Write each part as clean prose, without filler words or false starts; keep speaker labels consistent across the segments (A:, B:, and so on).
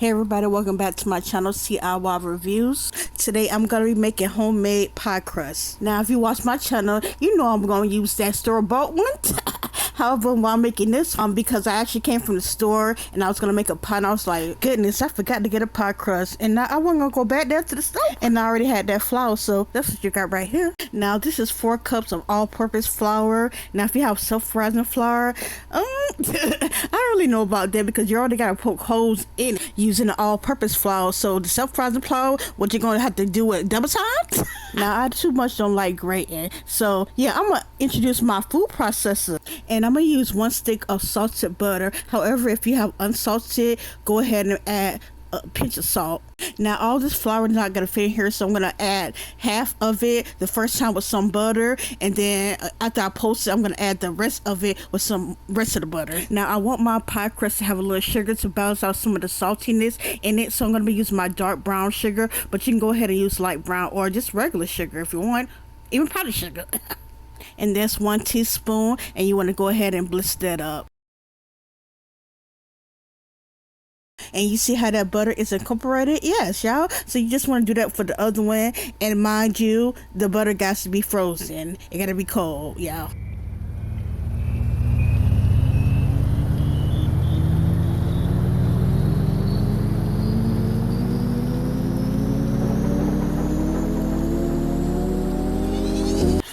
A: Hey everybody, welcome back to my channel, CIY Reviews. Today I'm going to be making homemade pie crust. Now if you watch my channel, you know I'm going to use that store-bought one. However, while I'm making this because I actually came from the store and I was going to make a pie and I was like, goodness, I forgot to get a pie crust. And now I wasn't going to go back there to the store. And I already had that flour, so that's what you got right here. Now this is 4 cups of all-purpose flour. Now if you have self-rising flour, I don't really know about that because you already got to poke holes in it using the all-purpose flour. So the self-rising flour, what you're going to have to do it double time. Now I too much don't like grating, so yeah, I'm gonna introduce my food processor and I'm gonna use 1 stick of salted butter. However, if you have unsalted, go ahead and add a pinch of salt. Now all this flour is not gonna fit in here, so I'm gonna add half of it the first time with some butter, and then after I post it, I'm gonna add the rest of it with some rest of the butter. Now I want my pie crust to have a little sugar to balance out some of the saltiness in it, so I'm gonna be using my dark brown sugar, but you can go ahead and use light brown or just regular sugar if you want, even powdered sugar. And that's 1 teaspoon, and you want to go ahead and blitz that up. And you see how that butter is incorporated? Yes, y'all. So you just want to do that for the other one. And mind you, the butter got to be frozen. It got to be cold, y'all.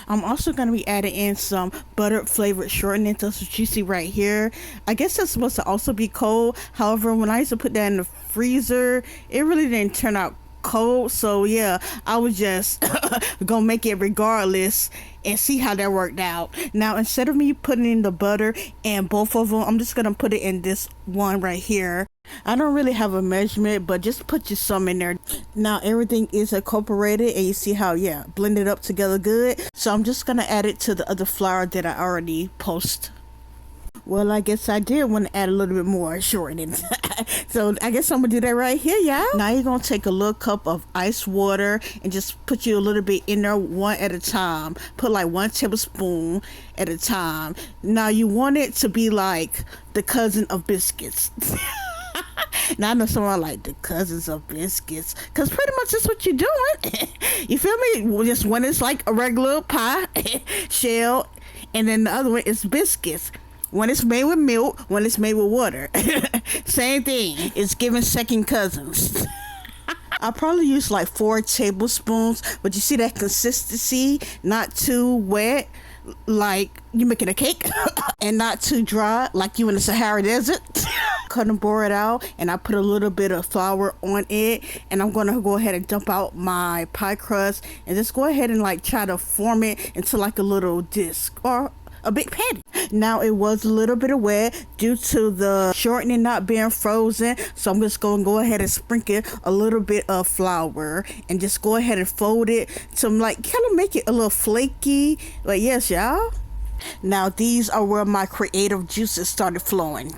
A: I'm also going to be adding in some butter flavored shortening. That's what you see right here. I guess that's supposed to also be cold. However, when I used to put that in the freezer, it really didn't turn out cold. So yeah, I was just gonna make it regardless and see how that worked out. Now instead of me putting in the butter and both of them, I'm just gonna put it in this one right here. I don't really have a measurement, but just put your some in there. Now everything is incorporated and you see how, yeah, blended up together good. So I'm just gonna add it to the other flour that I already post. Well, I guess I did want to add a little bit more shortening. So I guess I'm gonna do that right here, y'all. Now you're gonna take a little cup of ice water and just put you a little bit in there one at a time. Put like 1 tablespoon at a time. Now you want it to be like the cousin of biscuits. Now I know someone like the cousins of biscuits, because pretty much that's what you're doing. You feel me? Just one is like a regular pie shell, and then the other one is biscuits. One is made with milk, one is made with water. Same thing. It's giving second cousins. I probably use like 4 tablespoons, but you see that consistency, not too wet like you making a cake and not too dry like you in the Sahara Desert. Cut and pour it out, and I put a little bit of flour on it, and I'm gonna go ahead and dump out my pie crust and just go ahead and like try to form it into like a little disc or a big patty. Now it was a little bit of wet due to the shortening not being frozen, so I'm just gonna go ahead and sprinkle a little bit of flour and just go ahead and fold it to like kind of make it a little flaky. But yes, y'all, now these are where my creative juices started flowing.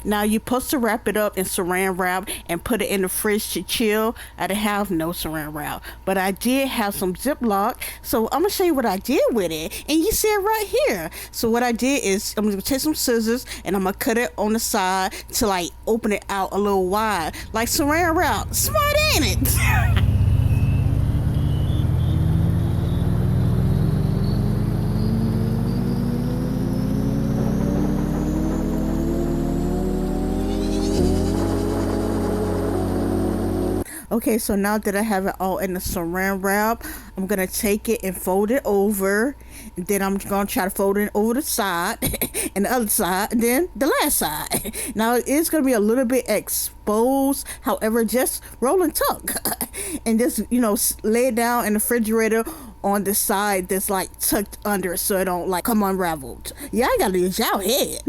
A: Now you're supposed to wrap it up in saran wrap and put it in the fridge to chill. I didn't have no saran wrap, but I did have some Ziploc, so I'm gonna show you what I did with it, and you see it right here. So what I did is I'm gonna take some scissors and I'm gonna cut it on the side to like open it out a little wide like saran wrap. Smart, ain't it? Okay, so now that I have it all in the saran wrap, I'm gonna take it and fold it over, and then I'm gonna try to fold it over the side and the other side, and then the last side. Now it's gonna be a little bit exposed, however, just roll and tuck and just, you know, lay it down in the refrigerator on the side that's like tucked under so it don't like come unraveled. Yeah, I gotta use y'all head.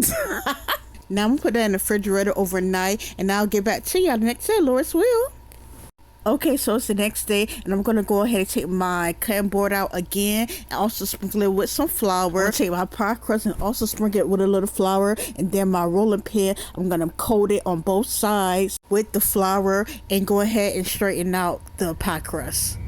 A: Now I'm gonna put that in the refrigerator overnight, and I'll get back to y'all the next day, Lord's will. Okay, so it's the next day, and I'm gonna go ahead and take my cutting board out again and also sprinkle it with some flour. Take my pie crust and also sprinkle it with a little flour, and then my rolling pin, I'm gonna coat it on both sides with the flour and go ahead and straighten out the pie crust.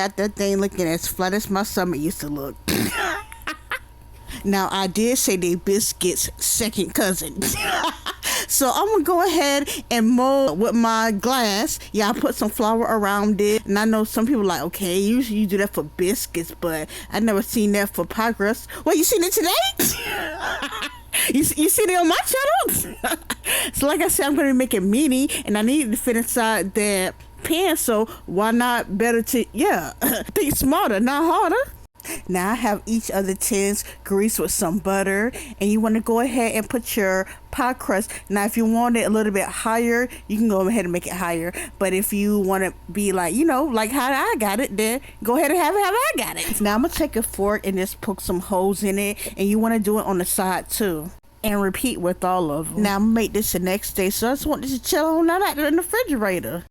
A: got that thing looking as flat as my stomach used to look. Now, I did say they biscuits second cousin. So I'm gonna go ahead and mold with my glass. Yeah, I put some flour around it. And I know some people are like, okay, usually you do that for biscuits, but I never seen that for pie crust. Well, you seen it today? You seen it on my channel? So like I said, I'm gonna make it mini, and I need to fit inside that pan. So why not better to think smarter, not harder. Now I have each of the tins greased with some butter, and you want to go ahead and put your pie crust. Now if you want it a little bit higher, you can go ahead and make it higher, but if you want to be like, like how I got it, then go ahead and have it how I got it. Now I'm gonna take a fork and just poke some holes in it, and you want to do it on the side too, and repeat with all of them. Now I'm gonna make this the next day, so I just want this to chill on out in the refrigerator.